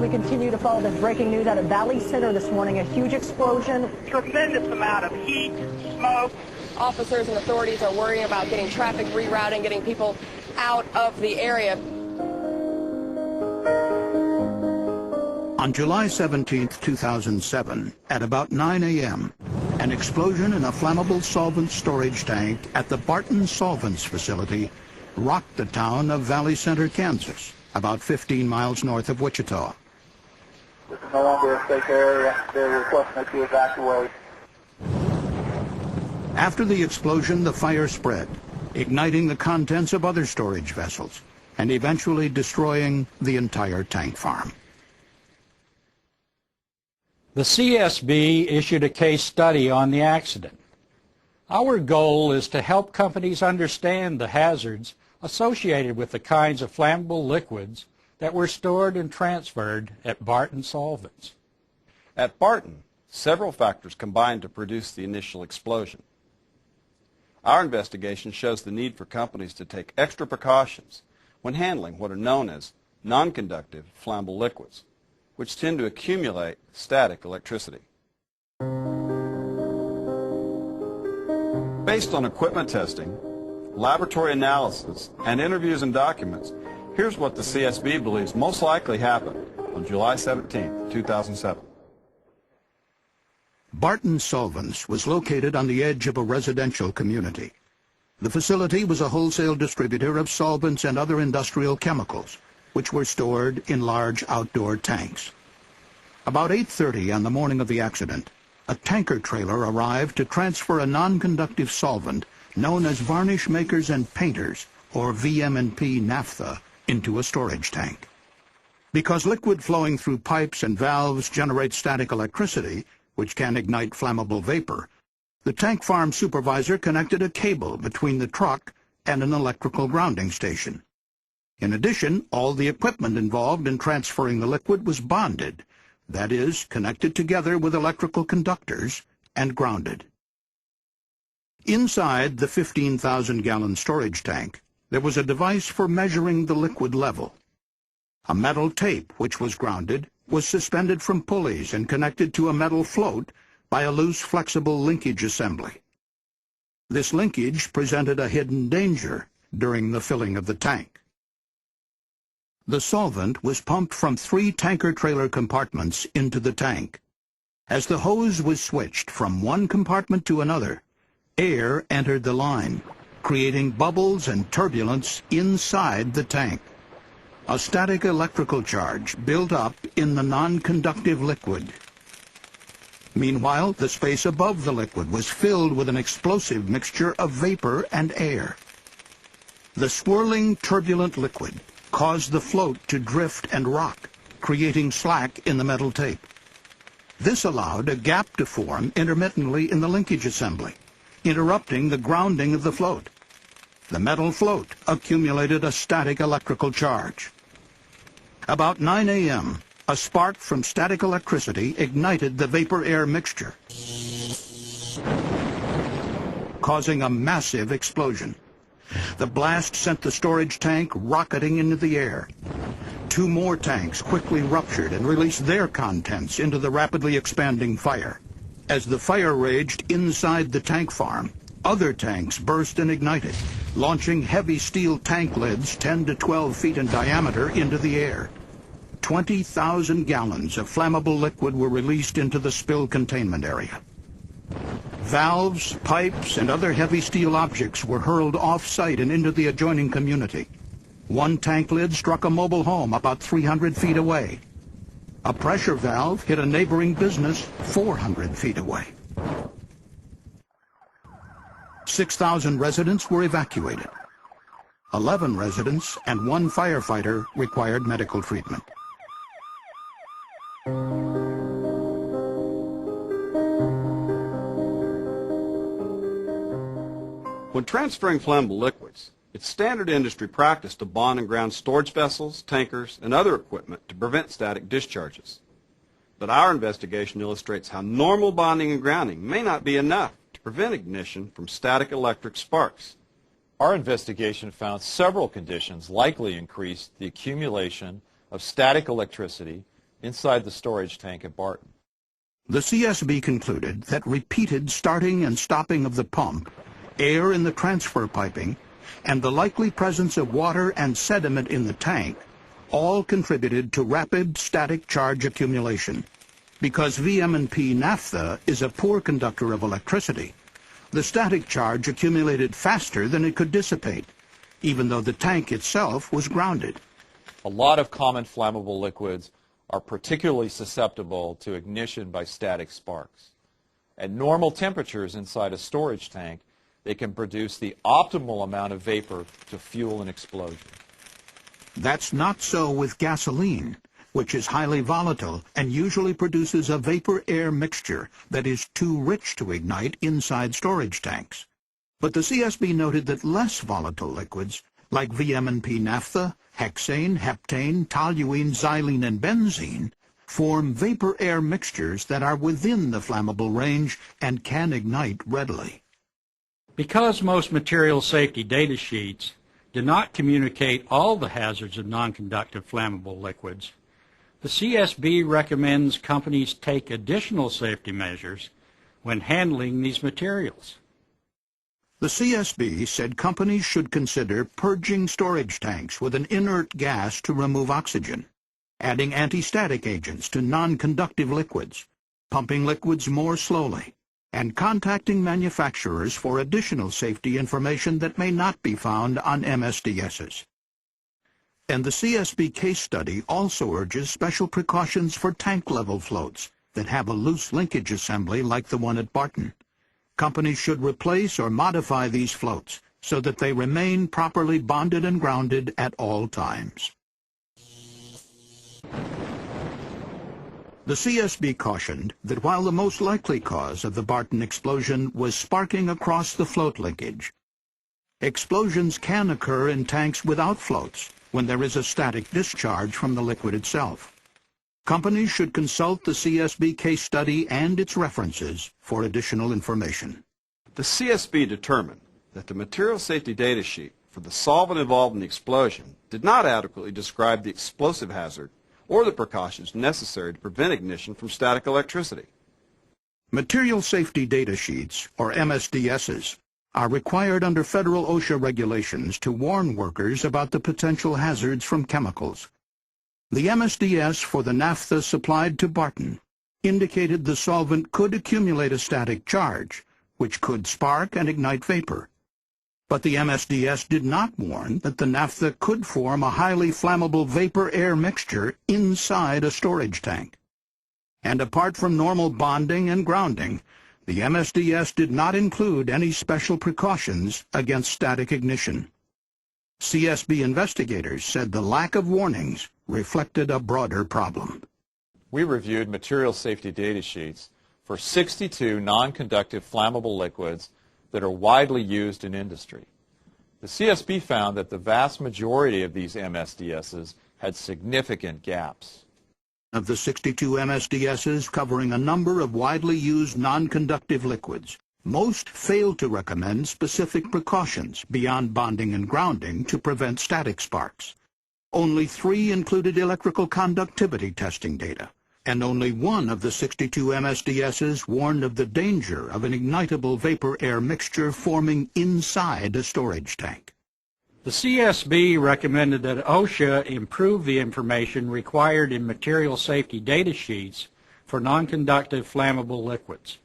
we continue to follow this breaking news out of Valley Center this morning. A huge explosion. Tremendous amount of heat, smoke. Officers and authorities are worrying about getting traffic rerouting, getting people out of the area. On July 17, 2007, at about 9 a.m., an explosion in a flammable solvent storage tank at the Barton Solvents facility rocked the town of Valley Center, Kansas, about 15 miles north of Wichita. This is no longer a safe area. They're requesting that you evacuate. After the explosion, the fire spread, igniting the contents of other storage vessels and eventually destroying the entire tank farm. The CSB issued a case study on the accident. Our goal is to help companies understand the hazards associated with the kinds of flammable liquids that were stored and transferred at Barton Solvents. At Barton, several factors combined to produce the initial explosion. Our investigation shows the need for companies to take extra precautions when handling what are known as non-conductive flammable liquids, which tend to accumulate static electricity. Based on equipment testing, laboratory analysis, and interviews and documents, here's what the CSB believes most likely happened on July 17, 2007. Barton Solvents was located on the edge of a residential community. The facility was a wholesale distributor of solvents and other industrial chemicals, which were stored in large outdoor tanks. About 8:30 on the morning of the accident, a tanker trailer arrived to transfer a non-conductive solvent known as varnish makers and painters, or VM&P naphtha, into a storage tank. Because liquid flowing through pipes and valves generates static electricity, which can ignite flammable vapor, the tank farm supervisor connected a cable between the truck and an electrical grounding station. In addition, all the equipment involved in transferring the liquid was bonded, that is, connected together with electrical conductors and grounded. Inside the 15,000-gallon storage tank, there was a device for measuring the liquid level. A metal tape, which was grounded, was suspended from pulleys and connected to a metal float by a loose, flexible linkage assembly. This linkage presented a hidden danger during the filling of the tank. The solvent was pumped from 3 tanker trailer compartments into the tank. As the hose was switched from one compartment to another, air entered the line, creating bubbles and turbulence inside the tank. A static electrical charge built up in the non-conductive liquid. Meanwhile, the space above the liquid was filled with an explosive mixture of vapor and air. The swirling, turbulent liquid caused the float to drift and rock, creating slack in the metal tape. This allowed a gap to form intermittently in the linkage assembly, interrupting the grounding of the float. The metal float accumulated a static electrical charge. About 9 a.m., a spark from static electricity ignited the vapor-air mixture, causing a massive explosion. The blast sent the storage tank rocketing into the air. 2 more tanks quickly ruptured and released their contents into the rapidly expanding fire. As the fire raged inside the tank farm, other tanks burst and ignited, launching heavy steel tank lids 10 to 12 feet in diameter into the air. 20,000 gallons of flammable liquid were released into the spill containment area. Valves, pipes, and other heavy steel objects were hurled off-site and into the adjoining community. One tank lid struck a mobile home about 300 feet away. A pressure valve hit a neighboring business 400 feet away. 6,000 residents were evacuated. 11 residents and 1 firefighter required medical treatment. When transferring flammable liquids, it's standard industry practice to bond and ground storage vessels, tankers, and other equipment to prevent static discharges. But our investigation illustrates how normal bonding and grounding may not be enough to prevent ignition from static electric sparks. Our investigation found several conditions likely increased the accumulation of static electricity inside the storage tank at Barton. The CSB concluded that repeated starting and stopping of the pump, air in the transfer piping, and the likely presence of water and sediment in the tank all contributed to rapid static charge accumulation. Because VM&P naphtha is a poor conductor of electricity, the static charge accumulated faster than it could dissipate, even though the tank itself was grounded. A lot of common flammable liquids are particularly susceptible to ignition by static sparks. At normal temperatures inside a storage tank, they can produce the optimal amount of vapor to fuel an explosion. That's not so with gasoline, which is highly volatile and usually produces a vapor-air mixture that is too rich to ignite inside storage tanks. But the CSB noted that less volatile liquids, like VM&P naphtha, hexane, heptane, toluene, xylene, and benzene, form vapor-air mixtures that are within the flammable range and can ignite readily. Because most material safety data sheets do not communicate all the hazards of non-conductive flammable liquids, the CSB recommends companies take additional safety measures when handling these materials. The CSB said companies should consider purging storage tanks with an inert gas to remove oxygen, adding anti-static agents to non-conductive liquids, pumping liquids more slowly, and contacting manufacturers for additional safety information that may not be found on MSDSs. And the CSB case study also urges special precautions for tank-level floats that have a loose linkage assembly like the one at Barton. Companies should replace or modify these floats so that they remain properly bonded and grounded at all times. The CSB cautioned that while the most likely cause of the Barton explosion was sparking across the float linkage, explosions can occur in tanks without floats when there is a static discharge from the liquid itself. Companies should consult the CSB case study and its references for additional information. The CSB determined that the material safety data sheet for the solvent involved in the explosion did not adequately describe the explosive hazard or the precautions necessary to prevent ignition from static electricity. Material safety data sheets, or MSDSs, are required under federal OSHA regulations to warn workers about the potential hazards from chemicals. The MSDS for the naphtha supplied to Barton indicated the solvent could accumulate a static charge, which could spark and ignite vapor. But the MSDS did not warn that the naphtha could form a highly flammable vapor-air mixture inside a storage tank. And apart from normal bonding and grounding, the MSDS did not include any special precautions against static ignition. CSB investigators said the lack of warnings reflected a broader problem. We reviewed material safety data sheets for 62 non-conductive flammable liquids that are widely used in industry. The CSB found that the vast majority of these MSDSs had significant gaps. Of the 62 MSDSs covering a number of widely used non-conductive liquids, most failed to recommend specific precautions beyond bonding and grounding to prevent static sparks. Only 3 included electrical conductivity testing data, and only 1 of the 62 MSDSs warned of the danger of an ignitable vapor-air mixture forming inside a storage tank. The CSB recommended that OSHA improve the information required in material safety data sheets for non-conductive flammable liquids.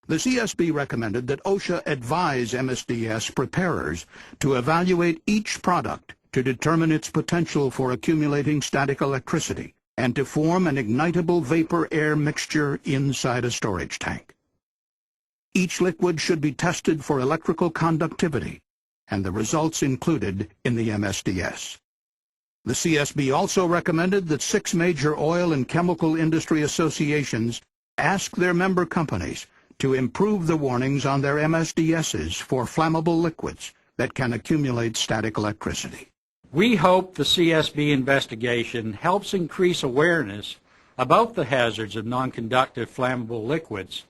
The CSB recommended that OSHA advise MSDS preparers to evaluate each product to determine its potential for accumulating static electricity and to form an ignitable vapor-air mixture inside a storage tank. Each liquid should be tested for electrical conductivity, and the results included in the MSDS. The CSB also recommended that 6 major oil and chemical industry associations ask their member companies to improve the warnings on their MSDSs for flammable liquids that can accumulate static electricity. We hope the CSB investigation helps increase awareness about the hazards of non-conductive flammable liquids,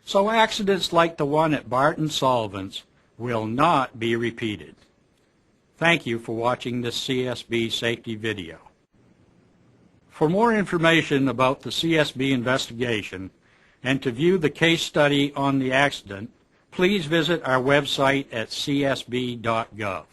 so accidents like the one at Barton Solvents will not be repeated. Thank you for watching this CSB safety video. For more information about the CSB investigation and to view the case study on the accident, please visit our website at csb.gov.